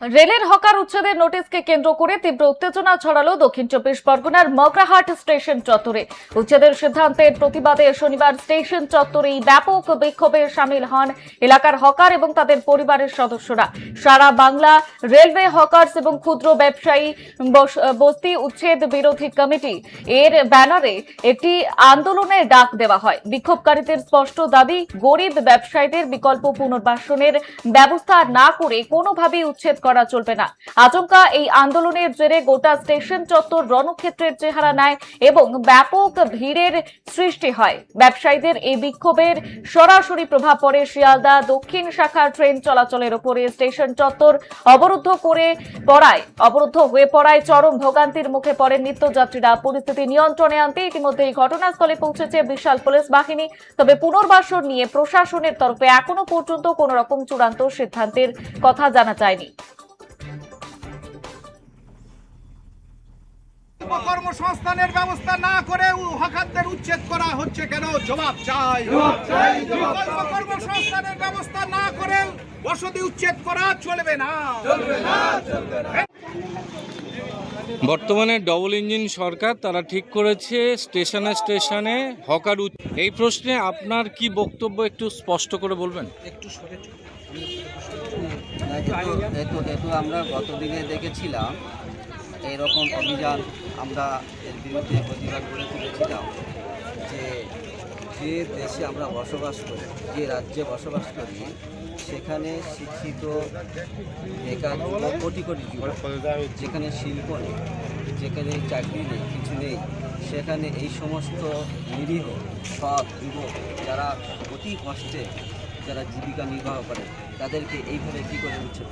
রেলের হকার উচ্ছেদের নোটিশকে কেন্দ্র করে তীব্র উত্তেজনা ছড়ালো দক্ষিণ চব্বিশ পরগনার মগরাহাট স্টেশন চত্বরে। উচ্ছেদের সিদ্ধান্তের প্রতিবাদে শনিবার স্টেশন চত্বরেই ব্যাপক বিক্ষোভে সামিল হন এলাকার হকার এবং তাদের পরিবারের সদস্যরা। সারা বাংলা রেলওয়ে হকার্স এবং ক্ষুদ্র ব্যবসায়ী বস্তি উচ্ছেদ বিরোধী কমিটি এর ব্যানারে একটি আন্দোলনের ডাক দেওয়া হয়। বিক্ষোভকারীদের স্পষ্ট দাবি, গরিব ব্যবসায়ীদের বিকল্প পুনর্বাসনের ব্যবস্থা না করে কোনোভাবেই উচ্ছেদ করা চলবে না। আচমকা এই আন্দোলনের জেরে গোটা স্টেশন চত্বর রণক্ষেত্রের চেহারা নেয় এবং ব্যাপক ভিড়ের সৃষ্টি হয়। ব্যবসায়ীদের এই বিক্ষোভের সরাসরি প্রভাব পড়ে শিয়ালদা দক্ষিণ শাখার ট্রেন চলাচলের উপরে। স্টেশন চত্বর অবরুদ্ধ হয়ে পড়ায় চরম ভোগান্তির মুখে পড়েন নিত্যযাত্রীরা। পরিস্থিতি নিয়ন্ত্রণে আনতে ইতিমধ্যেই ঘটনাস্থলে পৌঁছেছে বিশাল পুলিশ বাহিনী। তবে পুনর্বাসন নিয়ে প্রশাসনের তরফে এখনো পর্যন্ত কোন রকম চূড়ান্ত সিদ্ধান্তের কথা জানা যায়নি। কর্মসংস্থানের ব্যবস্থা না করে হকারদের উচ্ছেদ করা হচ্ছে কেন? জবাব চাই। কর্মসংস্থানের ব্যবস্থা না করে বসতি উচ্ছেদ করা চলবে না। বর্তমানে ডবল ইঞ্জিন সরকার, তারা ঠিক করেছে স্টেশনে স্টেশনে হকার। এই প্রশ্নে আপনার কি বক্তব্য একটু স্পষ্ট করে বলবেন? একটু আমরা গত দিকে দেখেছিলাম এইরকম অভিযান, আমরা এর বিরুদ্ধে প্রতিবাদ করে তুলেছিলাম যে যে দেশে আমরা বসবাস করি, যে রাজ্যে বসবাস করি, সেখানে শিক্ষিত বেকার যুবক কোটি কোটি যুবক, যেখানে শিল্প নেই, যেখানে চাকরি নেই, কিছু নেই, সেখানে এই সমস্ত নিরীহ সৎ যুবক যারা অতি কষ্টে যারা জীবিকা নির্বাহ করে, তাদেরকে এইভাবে কী করে উচ্ছেদ